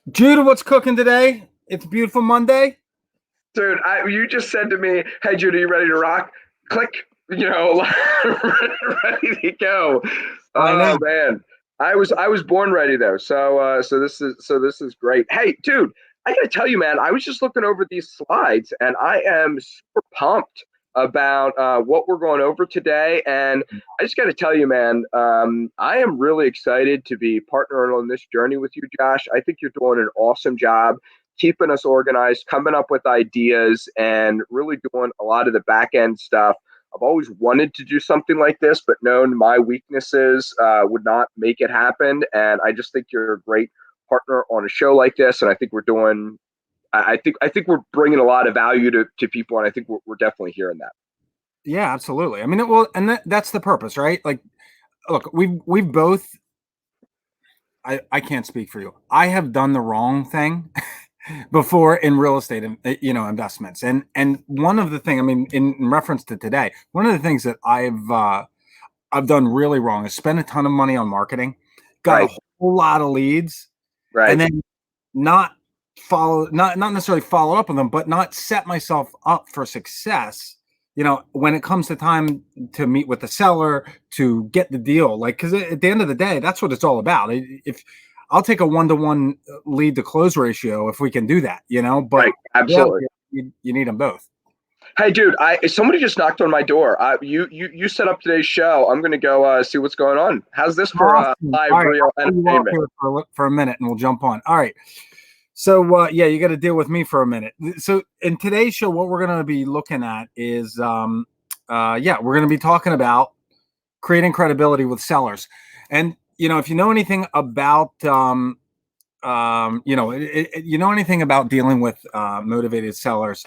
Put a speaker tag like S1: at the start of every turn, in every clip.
S1: Judah, what's cooking today? It's a beautiful Monday.
S2: Dude, you just said to me, "Hey, Judy, you ready to rock?" Click, you know, ready to go.
S1: I know.
S2: Oh man, I was born ready though. So this is great. Hey, dude, I gotta tell you, man, I was just looking over these slides, and I am super pumped about what we're going over today. And I just gotta tell you, man, I am really excited to be partnering on this journey with you, Josh. I think you're doing an awesome job keeping us organized, coming up with ideas, and really doing a lot of the back end stuff. I've always wanted to do something like this, but known my weaknesses would not make it happen. And I just think you're a great partner on a show like this. And I think we're doing. I think we're bringing a lot of value to people, and I think we're definitely hearing that.
S1: Yeah, absolutely. I mean, well, and that's the purpose, right? Like, look, we've both. I can't speak for you. I have done the wrong thing before in real estate, investments, and one of the thing, I mean, in reference to today, one of the things that I've done really wrong is spend a ton of money on marketing, got a
S2: Right,
S1: whole lot of leads, and
S2: right.
S1: then not not necessarily follow up on them, but not set myself up for success. When it comes to time to meet with the seller to get the deal, like, because at the end of the day, that's what it's all about. If I'll take a 1-to-1 lead to close ratio if we can do that, but
S2: Right, absolutely.
S1: reality, you need them both.
S2: Hey, dude, I somebody just knocked on my door. You set up today's show. I'm gonna go see what's going on. How's this for
S1: Awesome.
S2: live
S1: All right,
S2: real
S1: I'll pull you off
S2: entertainment?
S1: here for a minute, and we'll jump on. All right. So yeah, you got to deal with me for a minute. So in today's show, what we're going to be looking at is, yeah, we're going to be talking about creating credibility with sellers. And if you know anything about, you know anything about dealing with motivated sellers,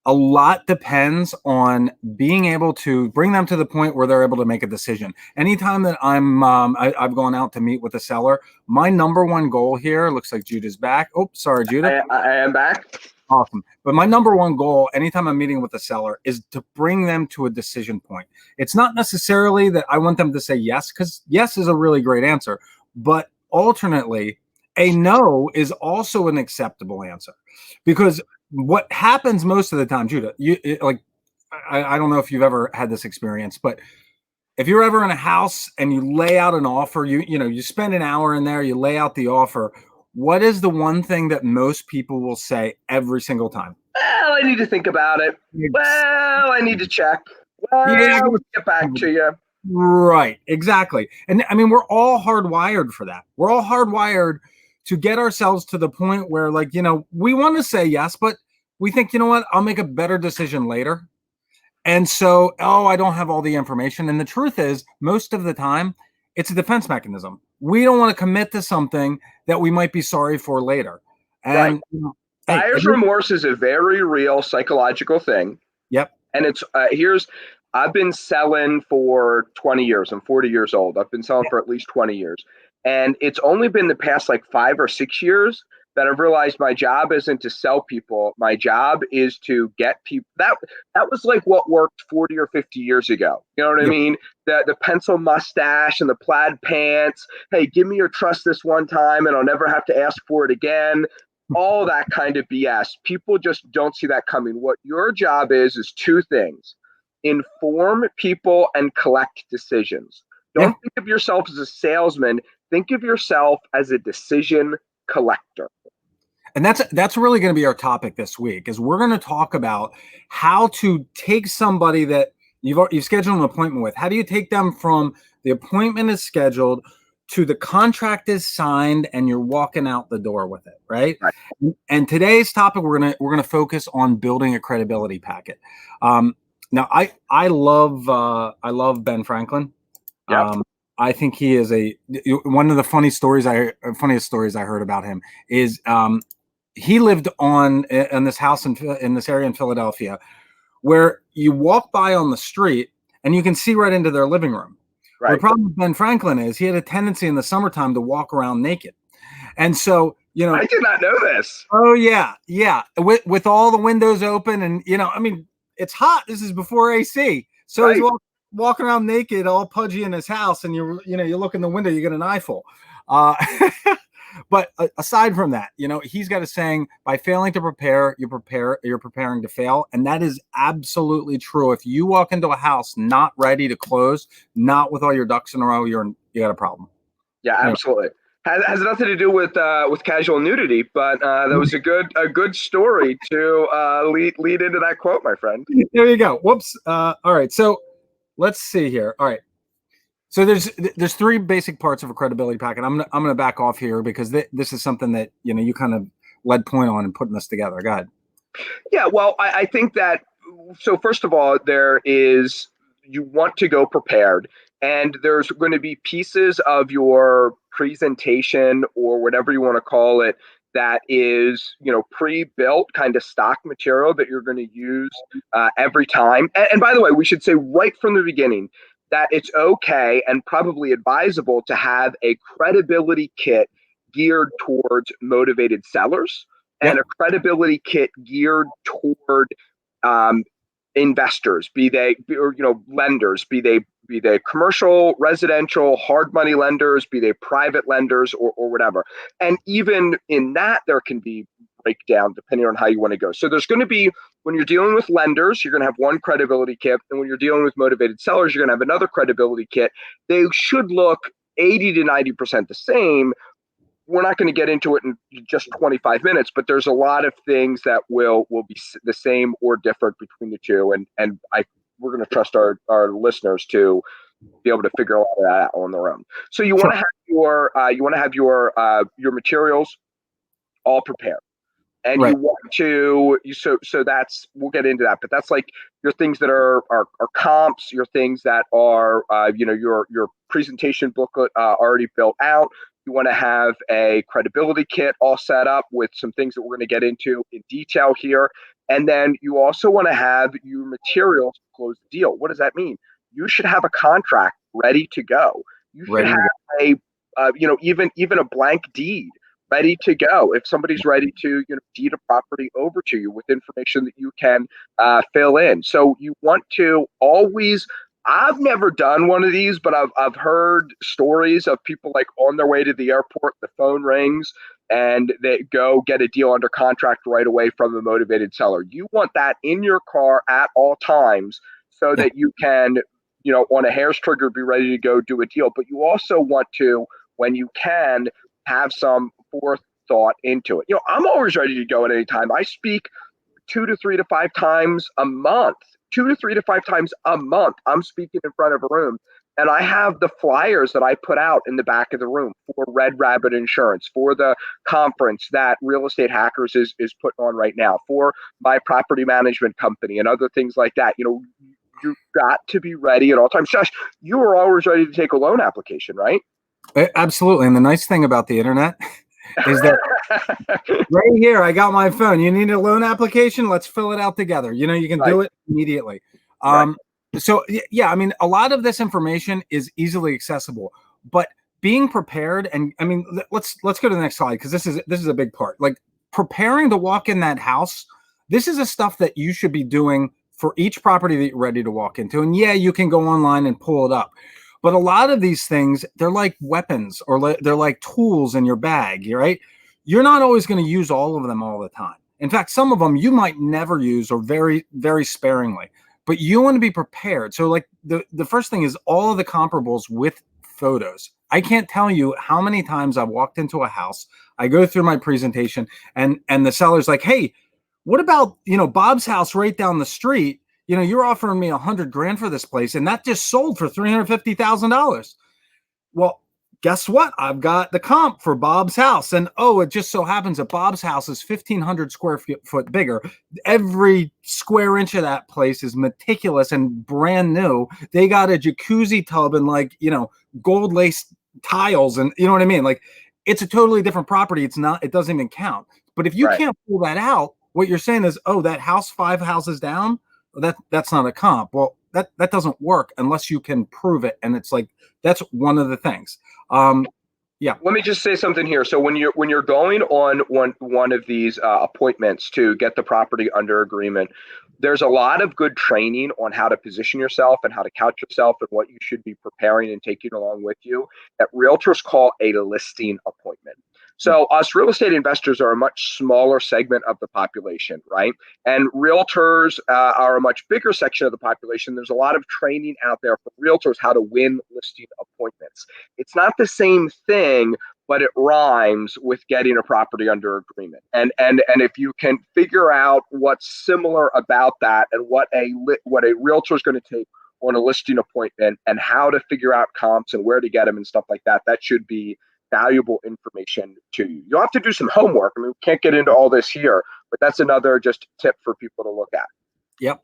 S1: a lot depends on being able to bring them to the point where they're able to make a decision. Anytime that I've gone out to meet with a seller, my number one goal here, looks like Judah's back. Oh, sorry, Judah.
S2: I am back.
S1: Awesome. But my number one goal, anytime I'm meeting with a seller, is to bring them to a decision point. It's not necessarily that I want them to say yes, because yes is a really great answer. But alternately, a no is also an acceptable answer. Because what happens most of the time, Judah, I don't know if you've ever had this experience, but if you're ever in a house and you lay out an offer, you spend an hour in there, you lay out the offer. What is the one thing that most people will say every single time?
S2: Well, I need to think about it. Well, I need to check.
S1: Yeah,
S2: Well, we'll get back to you.
S1: right, exactly. And I mean, we're all hardwired for that. We're all hardwired to get ourselves to the point where, like, we want to say yes, but we think, you know what, I'll make a better decision later. And so, oh, I don't have all the information. And the truth is, most of the time, it's a defense mechanism. We don't want to commit to something that we might be sorry for later.
S2: Right.
S1: And, hey,
S2: Buyer's remorse is a very real psychological thing.
S1: yep,
S2: And it's I've been selling for 20 years. I'm 40 years old. I've been selling
S1: yep,
S2: for at least 20 years. And it's only been the past like 5 or 6 years that I've realized my job isn't to sell people. My job is to get people that was like what worked 40 or 50 years ago. You know what I
S1: yep.
S2: mean? The pencil mustache and the plaid pants. Hey, give me your trust this one time and I'll never have to ask for it again. All that kind of BS. People just don't see that coming. What your job is two things: inform people and collect decisions.
S1: Yeah.
S2: Don't think of yourself as a salesman, think of yourself as a decision collector.
S1: And that's really going to be our topic this week, is we're going to talk about how to take somebody that you've scheduled an appointment with. How do you take them from the appointment is scheduled to the contract is signed and you're walking out the door with it, right?
S2: Right.
S1: And today's topic, we're gonna focus on building a credibility packet. Now, I love Ben Franklin.
S2: Yep.
S1: I think he is one of the funniest stories I heard about him is he lived in this house in this area in Philadelphia where you walk by on the street and you can see right into their living room. Well, the
S2: Right.
S1: problem with Ben Franklin is he had a tendency in the summertime to walk around naked. And so,
S2: I did not know this.
S1: oh yeah, yeah, with all the windows open, and I mean, it's hot. This is before AC. So he's
S2: Right.
S1: walking around naked, all pudgy in his house, and you look in the window, you get an eyeful. Uh, But aside from that, he's got a saying: by failing to prepare, you're preparing to fail, and that is absolutely true. If you walk into a house not ready to close, not with all your ducks in a row, you got a problem.
S2: Yeah,
S1: Anyway,
S2: absolutely. Has nothing to do with casual nudity, but that was a good story to lead into that quote, my friend.
S1: there you go. Whoops. All right. So let's see here. All right. So there's three basic parts of a credibility packet. I'm gonna back off here because this is something that you kind of led point on and putting this together. Go ahead.
S2: Yeah, well, I think that so first of all, you want to go prepared, and there's going to be pieces of your presentation or whatever you want to call it that is pre-built kind of stock material that you're going to use every time. And by the way, we should say right from the beginning that it's okay and probably advisable to have a credibility kit geared towards motivated sellers and
S1: Yep.
S2: a credibility kit geared toward um, investors, be they or lenders, be they commercial, residential, hard money lenders, be they private lenders or whatever. And even in that, there can be breakdown depending on how you want to go. So there's going to be when you're dealing with lenders, you're going to have one credibility kit, and when you're dealing with motivated sellers, you're going to have another credibility kit. They should look 80 to 90% the same. We're not going to get into it in just 25 minutes, but there's a lot of things that will be the same or different between the two, and we're going to trust our listeners to be able to figure a lot of that out on their own. So you want
S1: Sure.
S2: to have your materials all prepared, and you
S1: Right.
S2: want to so that's we'll get into that, but that's like your things that are comps, your things that are your presentation booklet already built out. You want to have a credibility kit all set up with some things that we're going to get into in detail here, and then you also want to have your materials to close the deal. What does that mean? You should have a contract ready to go. You should
S1: Ready
S2: have
S1: to go.
S2: a even a blank deed ready to go. If somebody's ready to deed a property over to you with information that you can fill in. So you want to always. I've never done one of these, but I've heard stories of people like on their way to the airport, the phone rings, and they go get a deal under contract right away from the motivated seller. You want that in your car at all times so
S1: Yeah.
S2: that you can, on a hair's trigger, be ready to go do a deal. But you also want to, when you can, have some forethought into it. I'm always ready to go at any time. I speak 2 to 3 to 5 times a month. I'm speaking in front of a room. And I have the flyers that I put out in the back of the room for Red Rabbit Insurance, for the conference that Real Estate Hackers is putting on right now, for my property management company and other things like that. You've got to be ready at all times. Josh, you are always ready to take a loan application, right?
S1: Absolutely. And the nice thing about the internet is that right here, I got my phone. You need a loan application? Let's fill it out together. You can
S2: Right,
S1: do it immediately.
S2: right.
S1: So yeah, I mean, a lot of this information is easily accessible, but being prepared, and I mean, let's go to the next slide because this is a big part. Like preparing to walk in that house. This is the stuff that you should be doing for each property that you're ready to walk into. And yeah, you can go online and pull it up. But a lot of these things, they're like weapons or they're like tools in your bag, right? You're not always going to use all of them all the time. In fact, some of them you might never use or very, very sparingly, but you want to be prepared. So like the first thing is all of the comparables with photos. I can't tell you how many times I've walked into a house, I go through my presentation and the seller's like, hey, what about, Bob's house right down the street? You're offering me $100,000 for this place, and that just sold for $350,000. Well, guess what? I've got the comp for Bob's house. And it just so happens that Bob's house is 1,500 square foot bigger. Every square inch of that place is meticulous and brand new. They got a jacuzzi tub and gold lace tiles. And you know what I mean? Like it's a totally different property. It doesn't even count. But if you
S2: Right.
S1: can't pull that out, what you're saying is, that house 5 houses down, that's not a comp. Well, that doesn't work unless you can prove it. And it's like, that's one of the things. Yeah.
S2: Let me just say something here. So when you're going on one of these appointments to get the property under agreement, there's a lot of good training on how to position yourself and how to couch yourself and what you should be preparing and taking along with you that realtors call a listing appointment. So us real estate investors are a much smaller segment of the population, right? And realtors are a much bigger section of the population. There's a lot of training out there for realtors how to win listing appointments. It's not the same thing, but it rhymes with getting a property under agreement. And if you can figure out what's similar about that and what a realtor is going to take on a listing appointment and how to figure out comps and where to get them and stuff like that, that should be valuable information to you. You'll have to do some homework. I mean, we can't get into all this here, but that's another just tip for people to look at.
S1: Yep.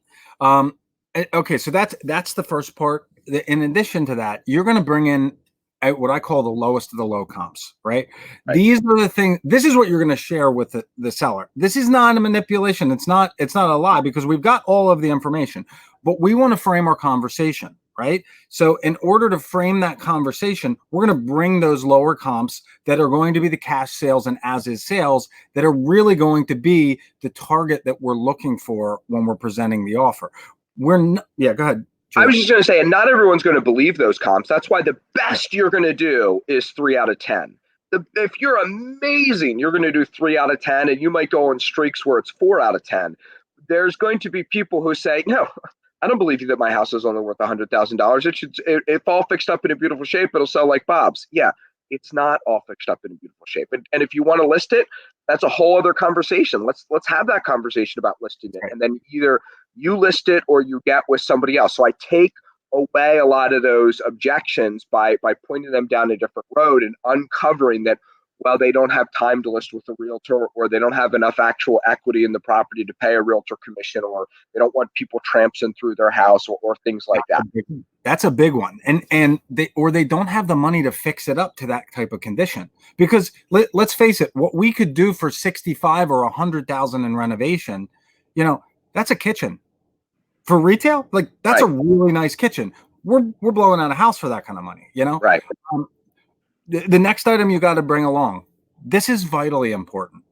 S1: Okay, so that's the first part. In addition to that, you're going to bring in what I call the lowest of the low comps, right? These are the things. This is what you're going to share with the seller. This is not a manipulation. It's not a lie, because we've got all of the information, but we want to frame our conversation, right? So in order to frame that conversation, we're going to bring those lower comps that are going to be the cash sales and as is sales that are really going to be the target that we're looking for when we're presenting the offer. Yeah, go ahead.
S2: I was just going to say, and not everyone's going to believe those comps. That's why the best you're going to do is 3 out of 10. If you're amazing, you're going to do 3 out of 10, and you might go on streaks where it's 4 out of 10. There's going to be people who say, no, I don't believe you that my house is only worth $100,000. If all fixed up in a beautiful shape, it'll sell like Bob's. Yeah, it's not all fixed up in a beautiful shape. And if you want to list it, that's a whole other conversation. Let's have that conversation about listing it. And then either you list it or you get with somebody else. So I take away a lot of those objections by pointing them down a different road and uncovering that, well, they don't have time to list with a realtor, or they don't have enough actual equity in the property to pay a realtor commission, or they don't want people tramping through their house, or things like that.
S1: That's a big one. And they don't have the money to fix it up to that type of condition. Because let's face it, what we could do for 65 or 100,000 in renovation, that's a kitchen. For retail, like that's a really nice kitchen. We're blowing out a house for that kind of money,
S2: Right.
S1: The next item you got to bring along, this is vitally important.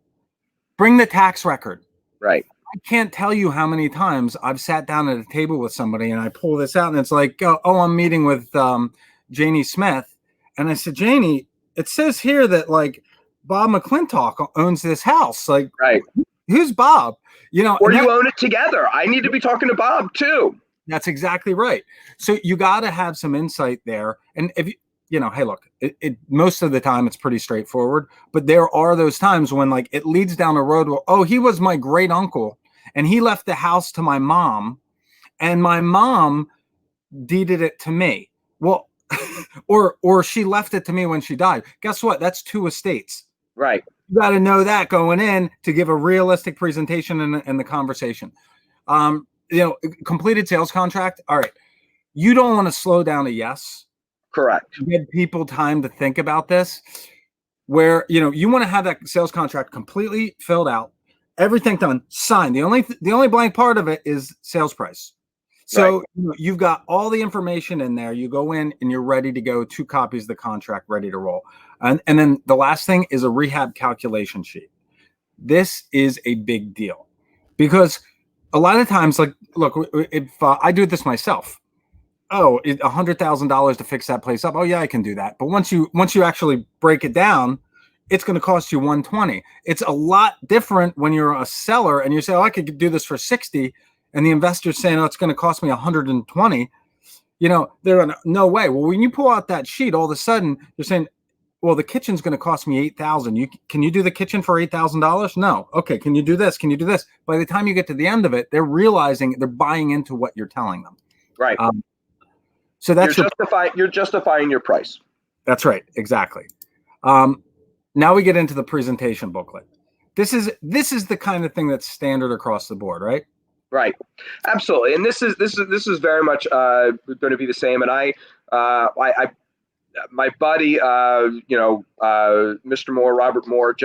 S1: Bring the tax record.
S2: Right.
S1: I can't tell you how many times I've sat down at a table with somebody and I pull this out and it's like, oh, I'm meeting with Janie Smith. And I said, Janie, it says here that like Bob McClintock owns this house. Like,
S2: right.
S1: Who's Bob?
S2: Or you own it together. I need to be talking to Bob too.
S1: That's exactly right. So you got to have some insight there. And if hey, look, most of the time it's pretty straightforward, but there are those times when like it leads down a road where, oh, he was my great uncle and he left the house to my mom and my mom deeded it to me. Well, or she left it to me when she died. Guess what? That's 2 estates.
S2: Right.
S1: You got to know that going in to give a realistic presentation in the conversation. Completed sales contract. All right. You don't want to slow down a yes.
S2: Correct.
S1: Give people time to think about this. Where you want to have that sales contract completely filled out, everything done, signed. The only blank part of it is sales price. So you've got all the information in there. You go in and you're ready to go. 2 copies of the contract ready to roll. And then the last thing is a rehab calculation sheet. This is a big deal because a lot of times, like, look, if I do this myself, $100,000 to fix that place up. Oh yeah, I can do that. But once you actually break it down, it's going to cost you $120. It's a lot different when you're a seller and you say, oh, I could do this for 60. And the investor's saying, oh, it's going to cost me 120. They're going, no way. Well, when you pull out that sheet, all of a sudden you're saying, well, the kitchen's going to cost me $8,000. Can you do the kitchen for $8,000? No. Okay. Can you do this? Can you do this? By the time you get to the end of it, they're realizing they're buying into what you're telling them.
S2: Right.
S1: So that's
S2: you're justifying your price.
S1: That's right. Exactly. Now we get into the presentation booklet. This is the kind of thing that's standard across the board, right?
S2: Right. Absolutely. And this is very much going to be the same. And I my buddy, Mr. Moore, Robert Moore,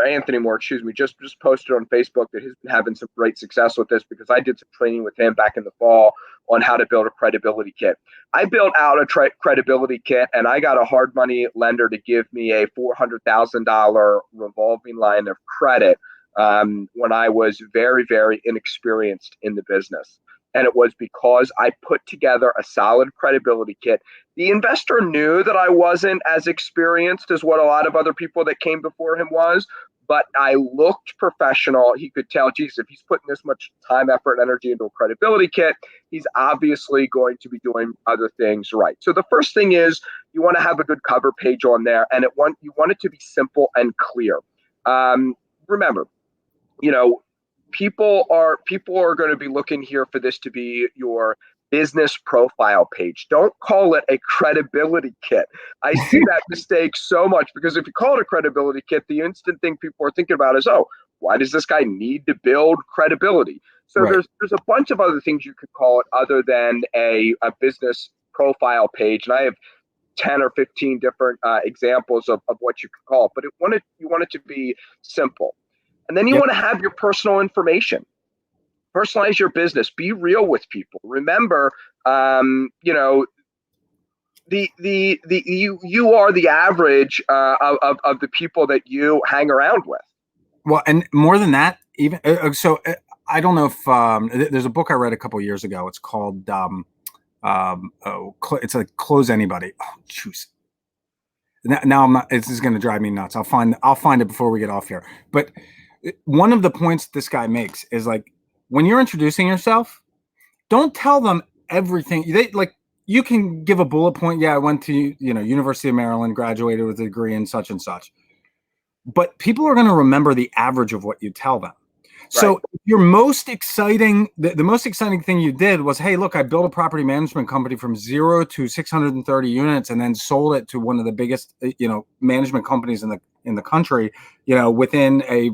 S2: Anthony Moore, excuse me, just posted on Facebook that he's been having some great success with this because I did some training with him back in the fall on how to build a credibility kit. I built out a credibility kit and I got a hard money lender to give me a $400,000 revolving line of credit when I was very, very inexperienced in the business. And it was because I put together a solid credibility kit. The investor knew that I wasn't as experienced as what a lot of other people that came before him was, but I looked professional. He could tell, geez, if he's putting this much time, effort, and energy into a credibility kit, he's obviously going to be doing other things right. So the first thing is you want to have a good cover page on there, and you want it to be simple and clear. Remember, you know, people are going to be looking here for this to be your business profile page. Don't call it a credibility kit. I see that mistake so much, because if you call it a credibility kit, the instant thing people are thinking about is, oh, why does this guy need to build credibility? So
S1: Right.
S2: there's a bunch of other things you could call it other than a business profile page, and I have 10 or 15 different examples of what you could call it, but you want it to be simple. And then you
S1: Yep.
S2: want to have your personal information. Personalize your business. Be real with people. Remember, you know, you are the average of the people that you hang around with.
S1: Well, and more than that, even I don't know if there's a book I read a couple years ago. It's called it's like Close Anybody. Oh, jeez. Now I'm not. This is going to drive me nuts. I'll find it before we get off here. But one of the points this guy makes is like, when you're introducing yourself, don't tell them everything. You can give a bullet point. Yeah, I went to University of Maryland, graduated with a degree in such and such. But people are going to remember the average of what you tell them.
S2: Right.
S1: So the most exciting thing you did was, hey, look, I built a property management company from 0 to 630 units, and then sold it to one of the biggest, management companies in the country, within a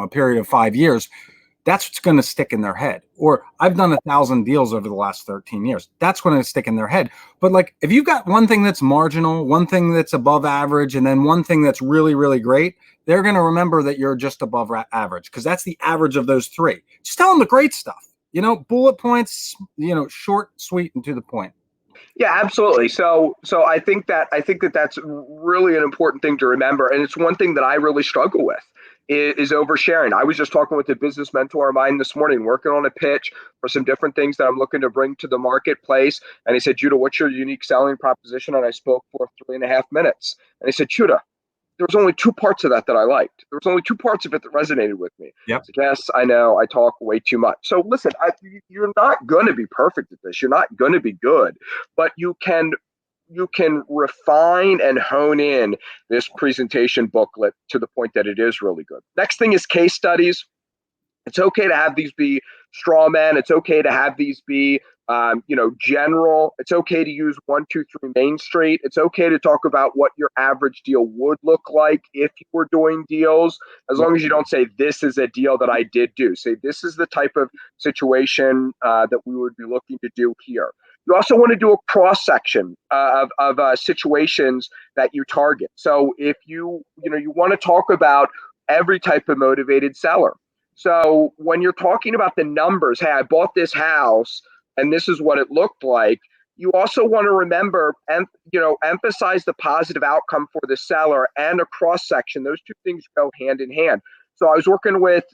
S1: period of 5 years. That's what's going to stick in their head. Or I've done 1,000 deals over the last 13 years. That's going to stick in their head. But like, if you've got one thing that's marginal, one thing that's above average, and then one thing that's really, really great, they're going to remember that you're just above average, because that's the average of those three. Just tell them the great stuff, bullet points, short, sweet, and to the point.
S2: Yeah, absolutely. So I think that that's really an important thing to remember, and it's one thing that I really struggle with is oversharing. I was just talking with a business mentor of mine this morning, working on a pitch for some different things that I'm looking to bring to the marketplace. And he said, Judah, what's your unique selling proposition? And I spoke for 3.5 minutes. And he said, Judah, there was only two parts of that I liked. There was only two parts of it that resonated with me.
S1: Yep.
S2: So, yes, I know I talk way too much. So listen, you're not going to be perfect at this. You're not going to be good, but you can refine and hone in this presentation booklet to the point that it is really good. Next thing is case studies. It's okay to have these be straw men. It's okay to have these be, general. It's okay to use 123 Main Street. It's okay to talk about what your average deal would look like if you were doing deals, as long as you don't say, this is a deal that I did do. Say, this is the type of situation that we would be looking to do here. You also want to do a cross section of situations that you target. So if you want to talk about every type of motivated seller. So when you're talking about the numbers, hey, I bought this house and this is what it looked like. You also want to remember and emphasize the positive outcome for the seller and a cross section. Those two things go hand in hand. So I was working with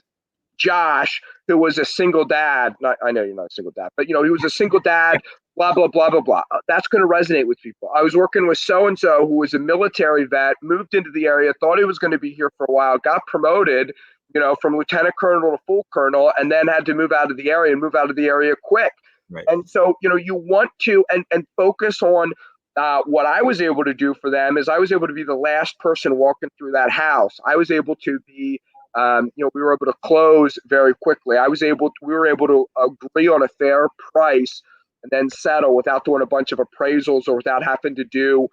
S2: Josh, who was a single dad. I know you're not a single dad, but he was a single dad. Blah blah blah blah blah. That's going to resonate with people. I was working with so and so who was a military vet, moved into the area, thought he was going to be here for a while, got promoted, from lieutenant colonel to full colonel, and then had to move out of the area and move out of the area quick.
S1: Right.
S2: And so you want to and focus on what I was able to do for them is I was able to be the last person walking through that house. I was able to be we were able to close very quickly. We were able to agree on a fair price and then settle without doing a bunch of appraisals or without having to do,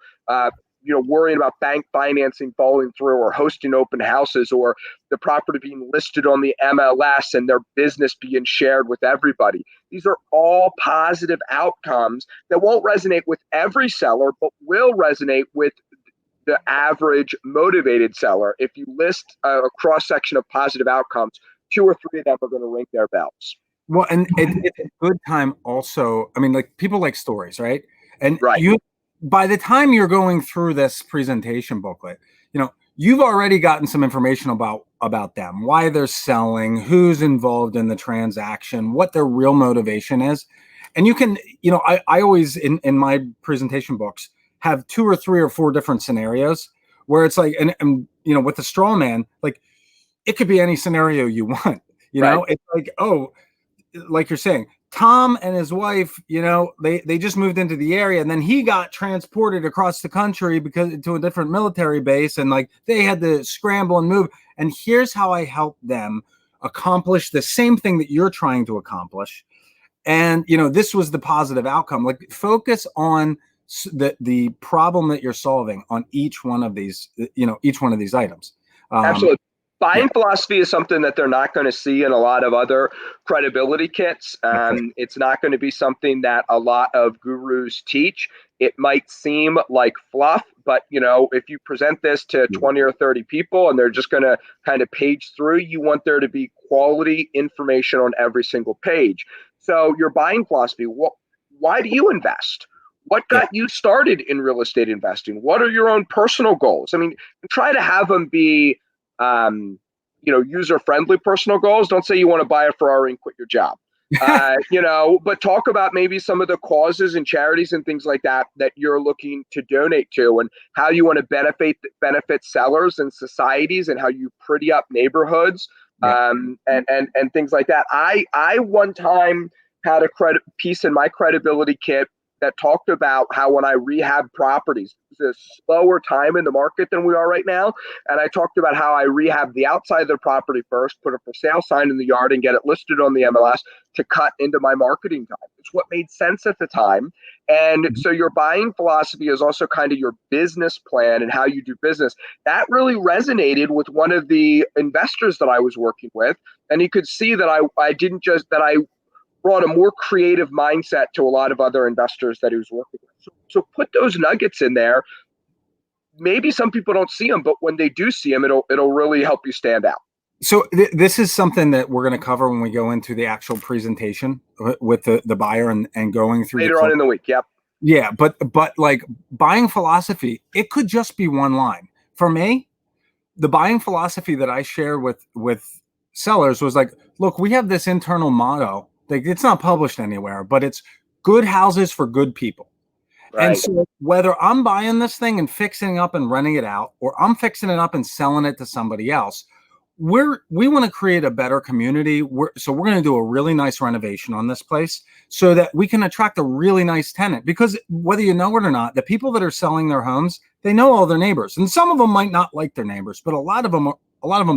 S2: worrying about bank financing falling through or hosting open houses or the property being listed on the MLS and their business being shared with everybody. These are all positive outcomes that won't resonate with every seller, but will resonate with the average motivated seller. If you list a cross section of positive outcomes, 2 or 3 of them are going to ring their bells.
S1: Well, and it's a good time also. I mean, like, people like stories, right? And
S2: Right.
S1: by the time you're going through this presentation booklet, you've already gotten some information about them, why they're selling, who's involved in the transaction, what their real motivation is. And you can, I always in my presentation books have 2 or 3 or 4 different scenarios where it's like, and with the straw man, like it could be any scenario you want.
S2: Right.
S1: It's like, oh, like you're saying, Tom and his wife, they just moved into the area, and then he got transported across the country because to a different military base, and like they had to scramble and move. And here's how I helped them accomplish the same thing that you're trying to accomplish. And this was the positive outcome. Like focus on the problem that you're solving on each one of these, each one of these items.
S2: Absolutely.
S1: Yeah.
S2: Buying philosophy is something that they're not going to see in a lot of other credibility kits. It's not going to be something that a lot of gurus teach. It might seem like fluff, but if you present this to 20 or 30 people and they're just going to kind of page through, you want there to be quality information on every single page. So your buying philosophy, why do you invest? What
S1: Yeah.
S2: got you started in real estate investing? What are your own personal goals? I mean, try to have them be user-friendly personal goals. Don't say you want to buy a Ferrari and quit your job. But talk about maybe some of the causes and charities and things like that you're looking to donate to, and how you want to benefit sellers and societies, and how you pretty up neighborhoods, and things like that. I one time had a credit piece in my credibility kit that talked about how when I rehab properties, it's a slower time in the market than we are right now. And I talked about how I rehab the outside of the property first, put a for sale sign in the yard and get it listed on the MLS to cut into my marketing time. It's what made sense at the time. And so your buying philosophy is also kind of your business plan and how you do business. That really resonated with one of the investors that I was working with. And he could see that I brought a more creative mindset to a lot of other investors that he was working with. So put those nuggets in there. Maybe some people don't see them, but when they do see them, it'll really help you stand out.
S1: So this is something that we're going to cover when we go into the actual presentation with the buyer and going through
S2: later on in the week. Yep.
S1: Yeah, but like buying philosophy, it could just be one line. For me, the buying philosophy that I share with sellers was like, look, we have this internal motto. Like it's not published anywhere, but it's good houses for good people.
S2: Right.
S1: And so whether I'm buying this thing and fixing it up and renting it out, or I'm fixing it up and selling it to somebody else, we want to create a better community. So we're going to do a really nice renovation on this place so that we can attract a really nice tenant, because whether you know it or not, the people that are selling their homes, they know all their neighbors, and some of them might not like their neighbors, but a lot of them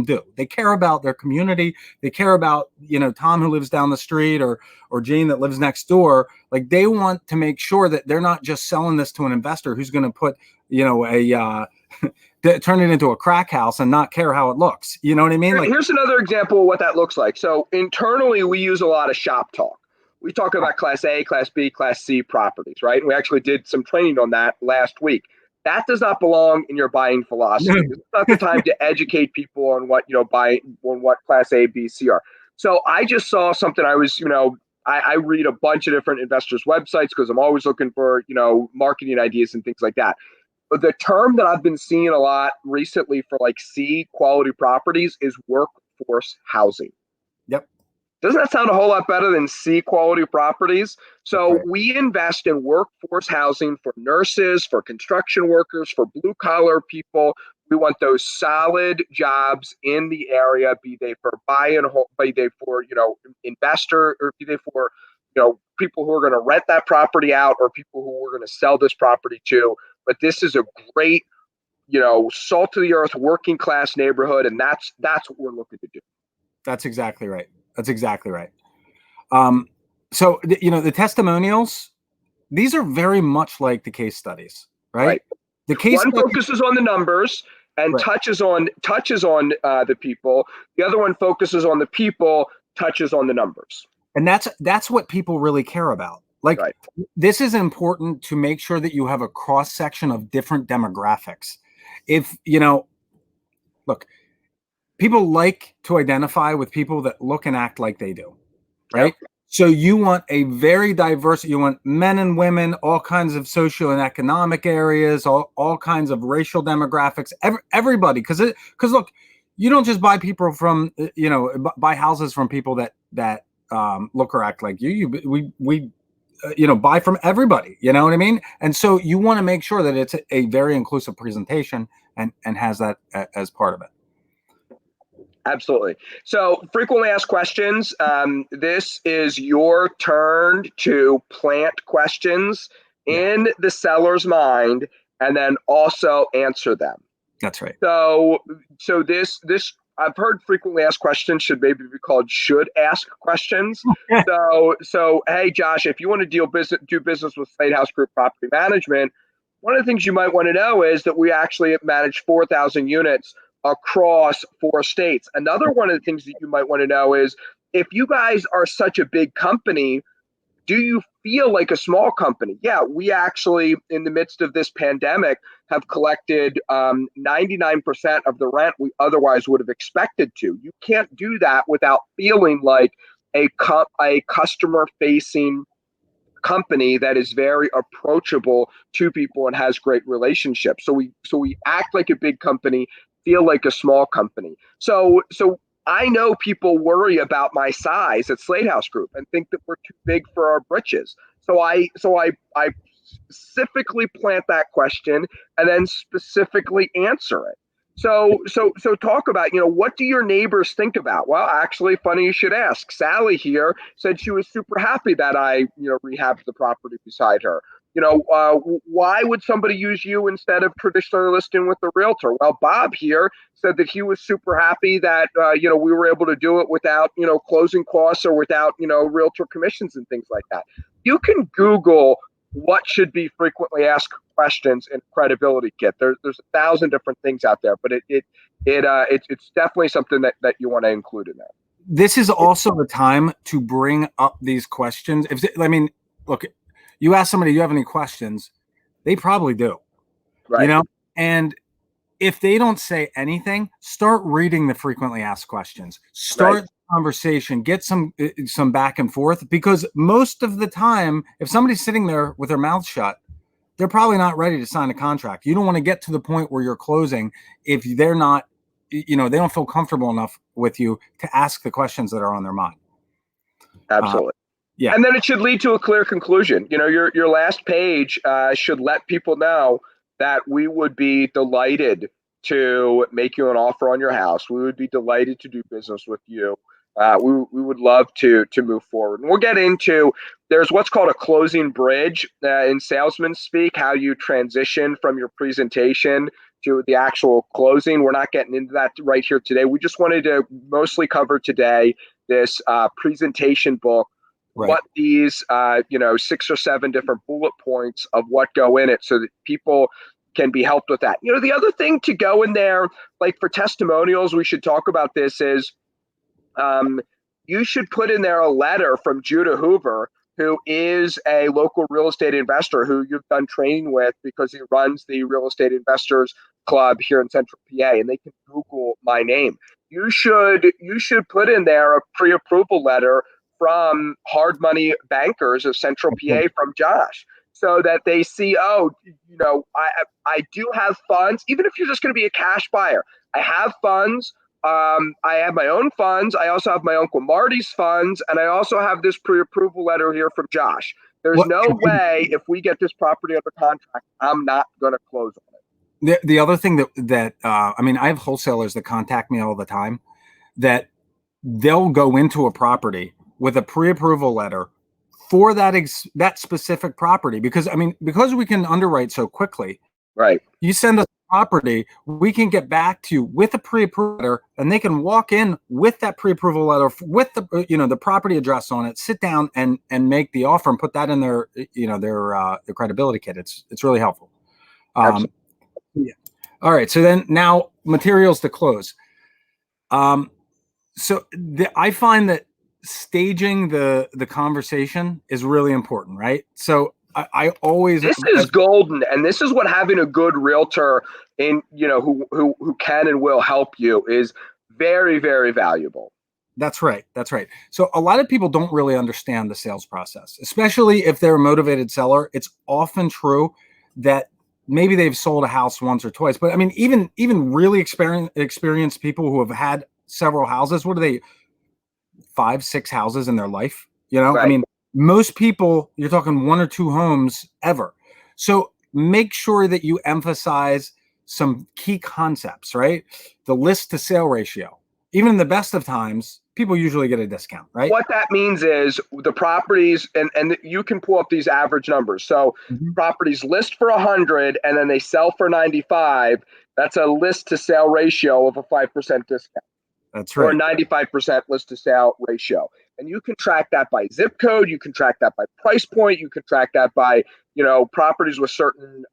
S1: do. They care about their community. They care about, Tom who lives down the street, or Jane that lives next door. Like they want to make sure that they're not just selling this to an investor who's going to put, turn it into a crack house and not care how it looks. You know what I mean? Like,
S2: here's another example of what that looks like. So internally, we use a lot of shop talk. We talk about Class A, Class B, Class C properties, right? And we actually did some training on that last week. That does not belong in your buying philosophy. It's not the time to educate people on what what Class A, B, C are. So I just saw something. I read a bunch of different investors' websites because I'm always looking for marketing ideas and things like that. But the term that I've been seeing a lot recently for like C quality properties is workforce housing.
S1: Yep.
S2: Doesn't that sound a whole lot better than C quality properties? So
S1: Right.
S2: we invest in workforce housing for nurses, for construction workers, for blue collar people. We want those solid jobs in the area, be they for be they for investor, or be they for people who are going to rent that property out, or people who are going to sell this property to. But this is a great salt of the earth working class neighborhood, and that's what we're looking to do.
S1: That's exactly right. That's exactly right. So the testimonials, these are very much like the case studies, right?
S2: Right.
S1: The case
S2: One
S1: study,
S2: focuses on the numbers and
S1: right.
S2: touches on the people. The other one focuses on the people, touches on the numbers.
S1: And that's what people really care about. Like,
S2: right.
S1: This is important to make sure that you have a cross section of different demographics. If look, people like to identify with people that look and act like they do, right?
S2: Yep.
S1: So you want a very diverse, you want men and women, all kinds of social and economic areas, all kinds of racial demographics, everybody. Because look, you don't just buy people from, buy houses from people that look or act like you. We buy from everybody. You know what I mean? And so you want to make sure that it's a very inclusive presentation and has that as part of it.
S2: Absolutely. So, frequently asked questions. This is your turn to plant questions
S1: Yeah,
S2: in the seller's mind and then also answer them.
S1: that's right.
S2: So this I've heard frequently asked questions should maybe be called should ask questions. So hey Josh, if you want to do business with Slate House Group Property Management, one of the things you might want to know is that we actually manage 4,000 units across 4 states. Another one of the things that you might want to know is if you guys are such a big company, do you feel like a small company? Yeah, we actually, in the midst of this pandemic, have collected 99% of the rent we otherwise would have expected to. You can't do that without feeling like a customer facing company that is very approachable to people and has great relationships. So we act like a big company, feel like a small company. So I know people worry about my size at Slate House Group and think that we're too big for our britches. So I specifically plant that question and then specifically answer it. So talk about, what do your neighbors think about? Well, actually, funny you should ask. Sally here said she was super happy that I, rehabbed the property beside her. Why would somebody use you instead of traditionally listing with the realtor? Well, Bob here said that he was super happy that, we were able to do it without, closing costs or without, realtor commissions and things like that. You can Google what should be frequently asked questions in credibility kit. There's 1,000 different things out there, but it's definitely something that you want to include in there.
S1: This is also the time to bring up these questions. Look, you ask somebody, you have any questions? They probably do,
S2: Right.
S1: And if they don't say anything, start reading the frequently asked questions. Start
S2: Right.
S1: the conversation. Get some back and forth, because most of the time, if somebody's sitting there with their mouth shut, they're probably not ready to sign a contract. You don't want to get to the point where you're closing if they're not, they don't feel comfortable enough with you to ask the questions that are on their mind.
S2: Absolutely.
S1: Yeah.
S2: And then it should lead to a clear conclusion. Your last page should let people know that we would be delighted to make you an offer on your house. We would be delighted to do business with you. We would love to move forward. And we'll get into, there's what's called a closing bridge in salesman speak, how you transition from your presentation to the actual closing. We're not getting into that right here today. We just wanted to mostly cover today this presentation book,
S1: Right.
S2: what these 6 or 7 different bullet points of what go in it so that people can be helped with that. The other thing to go in there, like for testimonials, we should talk about this, is you should put in there a letter from Judah Hoover, who is a local real estate investor who you've done training with because he runs the Real Estate Investors Club here in Central PA, and they can Google my name. You should put in there a pre-approval letter from Hard Money Bankers of Central PA from Josh, so that they see, I do have funds, even if you're just going to be a cash buyer. I have funds. I have my own funds. I also have my Uncle Marty's funds, and I also have this pre-approval letter here from Josh. There's no way if we get this property under contract, I'm not going to close on
S1: it. The other thing that I have wholesalers that contact me all the time that they'll go into a property with a pre-approval letter for that specific property, because we can underwrite so quickly.
S2: Right.
S1: You send us a property, we can get back to you with a pre-approval letter, and they can walk in with that pre-approval letter with the property address on it, sit down and make the offer and put that in their their credibility kit. It's really helpful. Yeah. All right. So then now materials to close. I find that staging the conversation is really important, right? So I always,
S2: this is golden, and this is what having a good realtor who can and will help you is very, very valuable.
S1: That's right. That's right. So a lot of people don't really understand the sales process, especially if they're a motivated seller. It's often true that maybe they've sold a house once or twice, but I mean, even really experienced people who have had several houses, what are they, five, six houses in their life? I
S2: Right.
S1: mean, most people, you're talking one or two homes ever. So make sure that you emphasize some key concepts, right? The list to sale ratio. Even in the best of times, people usually get a discount, right?
S2: What that means is the properties, and you can pull up these average numbers. So
S1: Mhm.
S2: properties list for 100 and then they sell for 95. That's a list to sale ratio of a 5% discount,
S1: That's
S2: or a
S1: right.
S2: 95% list to sale ratio. And you can track that by zip code. You can track that by price point. You can track that by, properties with certain,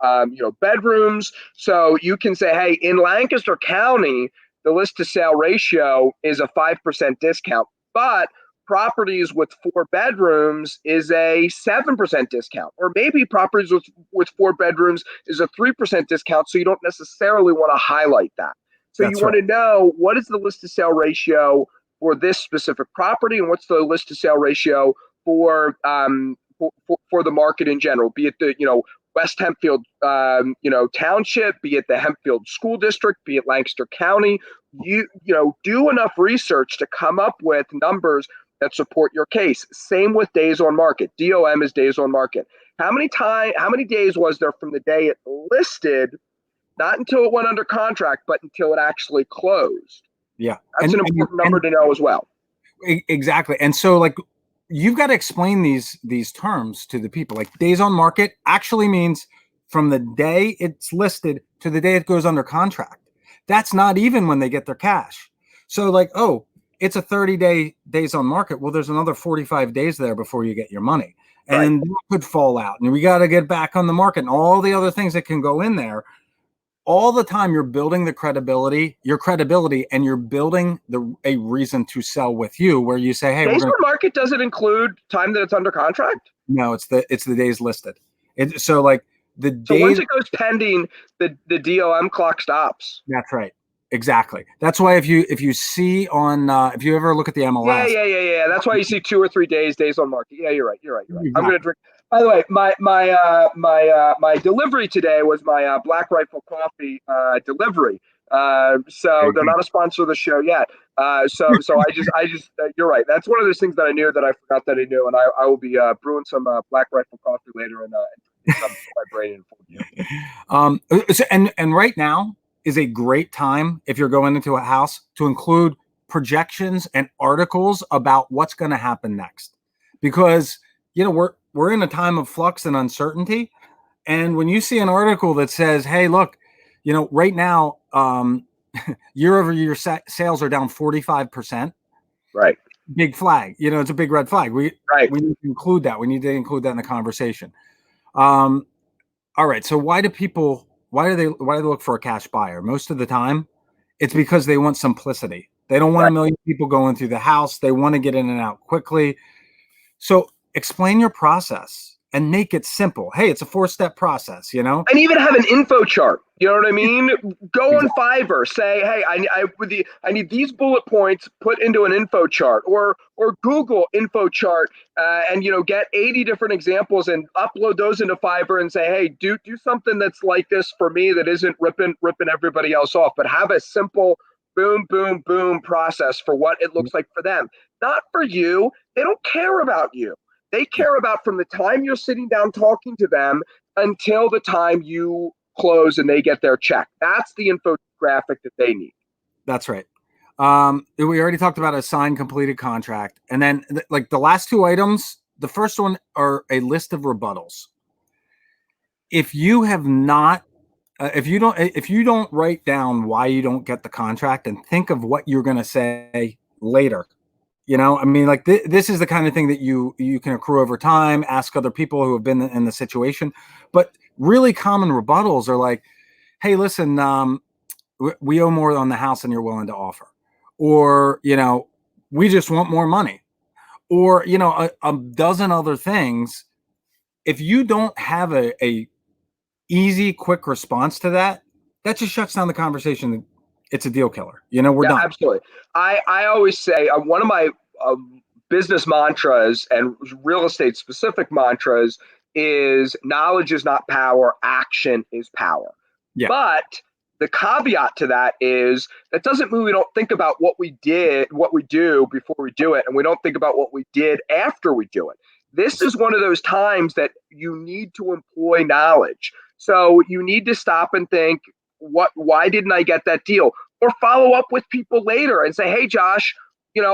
S2: bedrooms. So you can say, hey, in Lancaster County, the list to sale ratio is a 5% discount, but properties with 4 bedrooms is a 7% discount, or maybe properties with 4 bedrooms is a 3% discount. So you don't necessarily want to highlight that. So you
S1: That's
S2: want
S1: right.
S2: to know, what is the list to sale ratio for this specific property, and what's the list to sale ratio for the market in general, be it the West Hempfield township, be it the Hempfield school district, be it Lancaster County. Do enough research to come up with numbers that support your case. Same with days on market. DOM is days on market. How many days was there from the day it listed, not until it went under contract, but until it actually closed?
S1: Yeah.
S2: That's an important number
S1: And
S2: to know as well.
S1: exactly. And so like you've got to explain these terms to the people. Like days on market actually means from the day it's listed to the day it goes under contract. That's not even when they get their cash. So like, oh, it's a 30-day days on market. Well, there's another 45 days there before you get your money.
S2: Right.
S1: And that could fall out. And we got to get back on the market and all the other things that can go in there. All the time you're building your credibility, and you're building a reason to sell with you, where you say, hey, we're
S2: Days
S1: going to,
S2: on market doesn't include time that it's under contract.
S1: no, it's the days listed. So like the
S2: So once
S1: days.
S2: it goes pending, the DOM clock stops.
S1: That's right. Exactly. That's why if you see on if you ever look at the
S2: Yeah,
S1: MLS.
S2: yeah, yeah, yeah. That's why you see 2 or 3 days on market. Yeah, you're right. You're right. You're right. I'm gonna
S1: Exactly.
S2: drink. By the way, my delivery today was my Black Rifle Coffee delivery.
S1: There
S2: So
S1: you
S2: they're
S1: go.
S2: not a sponsor of the show yet. So I just you're right. That's one of those things that I knew that I forgot that I knew, and I will be brewing some Black Rifle Coffee later and drinking some for my brain in full view.
S1: And right now is a great time if you're going into a house to include projections and articles about what's going to happen next, because we're in a time of flux and uncertainty. And when you see an article that says, hey, look, right now, year over year sales are down 45%,
S2: Right.
S1: big flag. It's a big red flag. we
S2: Right.
S1: we need to include that. We need to include that in the conversation. um all right. So why do they look for a cash buyer? Most of the time, it's because they want simplicity. They don't want a
S2: Right.
S1: million people going through the house. They want to get in and out quickly. So explain your process and make it simple. Hey, it's a 4-step process,
S2: And even have an info chart. You know what I mean? Go on
S1: Exactly.
S2: Fiverr, say, hey, I need these bullet points put into an info chart, or Google info chart, and get 80 different examples and upload those into Fiverr and say, hey, do something that's like this for me, that isn't ripping everybody else off, but have a simple boom, boom, boom process for what it looks like for them, not for you. They don't care about you. They
S1: Yeah,
S2: care about from the time you're sitting down talking to them until the time you close and they get their check. That's the infographic that they need.
S1: that's right. We already talked about a signed completed contract. And then like the last two items, the first one are a list of rebuttals. If you have not if you don't write down why you don't get the contract and think of what you're going to say later, I mean, like this is the kind of thing that you can accrue over time, ask other people who have been in the situation. But really common rebuttals are like, hey, listen, we owe more on the house than you're willing to offer, or we just want more money, or a dozen other things. If you don't have a easy, quick response to that, that just shuts down the conversation it's a deal killer. You know, we're
S2: Yeah,
S1: done.
S2: absolutely. I always say one of my business mantras and real estate specific mantras is knowledge is not power, action is power.
S1: Yeah.
S2: But the caveat to that is that doesn't mean we don't think about what we did, what we do before we do it, and we don't think about what we did after we do it. This is one of those times that you need to employ knowledge. So you need to stop and think, why didn't I get that deal? Or follow up with people later and say, hey, Josh,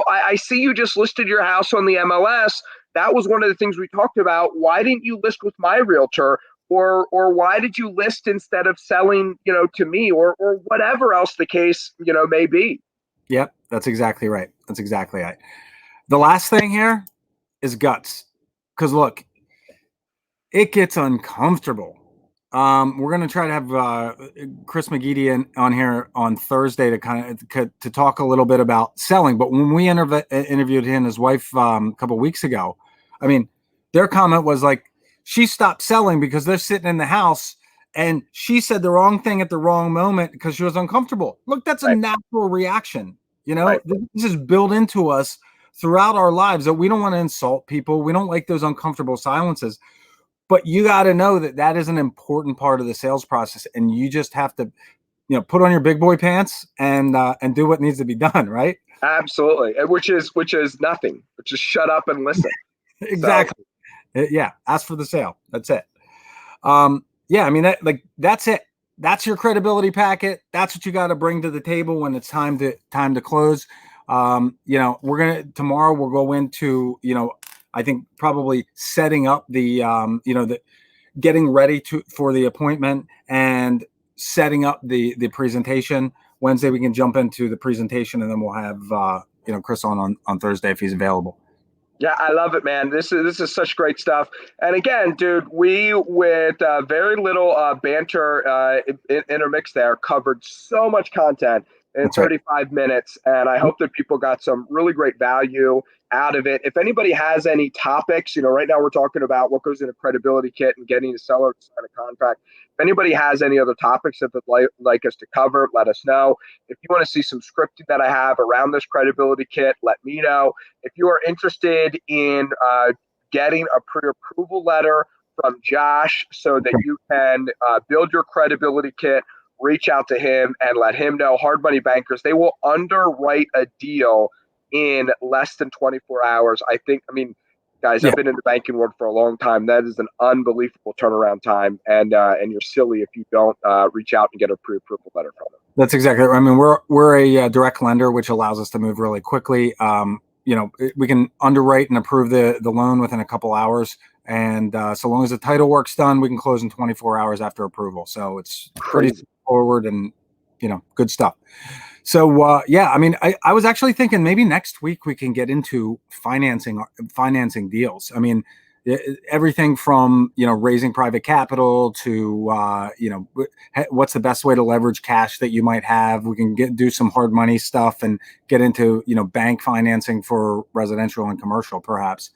S2: I see you just listed your house on the MLS. That was one of the things we talked about. Why didn't you list with my realtor? Or why did you list instead of selling, to me, or whatever else the case, may be.
S1: Yep. That's exactly right. That's exactly right. The last thing here is guts. Because look, it gets uncomfortable. We're going to try to have Chris McGeady on here on Thursday to talk a little bit about selling. But when we interviewed him and his wife a couple of weeks ago, I mean, their comment was like, she stopped selling because they're sitting in the house and she said the wrong thing at the wrong moment because she was uncomfortable. Look, that's a
S2: Right.
S1: natural reaction.
S2: Right.
S1: This is built into us throughout our lives that we don't want to insult people. We don't like those uncomfortable silences. But you got to know that that is an important part of the sales process, and you just have to, put on your big boy pants and do what needs to be done, right?
S2: Absolutely. Which is nothing. Which is shut up and listen.
S1: Exactly. Yeah. Ask for the sale. That's it. Yeah. I mean, that's it. That's your credibility packet. That's what you got to bring to the table when it's time to close. Tomorrow we'll go into, I think probably setting up the getting ready for the appointment and setting up the presentation. Wednesday we can jump into the presentation, and then we'll have Chris on Thursday if he's available.
S2: Yeah, I love it, man. This is such great stuff. And again, dude, we with very little banter intermixed there, covered so much content in
S1: That's right.
S2: 35 minutes, and I hope that people got some really great value out of it. If anybody has any topics, right now we're talking about what goes in a credibility kit and getting a seller to sign a contract. If anybody has any other topics that they'd like us to cover, let us know. If you want to see some scripting that I have around this credibility kit, let me know. If you are interested in getting a pre-approval letter from Josh so that you can build your credibility kit, reach out to him and let him know. Hard Money Bankers, they will underwrite a deal in less than 24 hours. Guys,
S1: Yeah.
S2: I've been in the banking world for a long time. That is an unbelievable turnaround time, and you're silly if you don't reach out and get a pre-approval letter from them.
S1: That's exactly right. I mean, we're a direct lender, which allows us to move really quickly. We can underwrite and approve the loan within a couple hours. And so long as the title work's done, we can close in 24 hours after approval. So it's pretty straightforward and, good stuff. So, yeah, I mean, I was actually thinking maybe next week we can get into financing deals. I mean, everything from, raising private capital to, what's the best way to leverage cash that you might have. We can do some hard money stuff and get into, bank financing for residential and commercial, perhaps.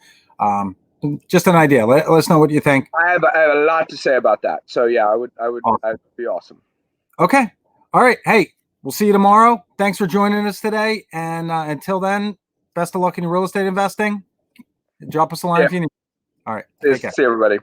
S1: Just an idea. Let us know what you think.
S2: I have a lot to say about that. So yeah, I would
S1: Awesome.
S2: that'd be awesome.
S1: Okay. All right. Hey, we'll see you tomorrow. Thanks for joining us today. And until then, best of luck in your real estate investing. Drop us a line if you need. All right. Take care.
S2: See everybody.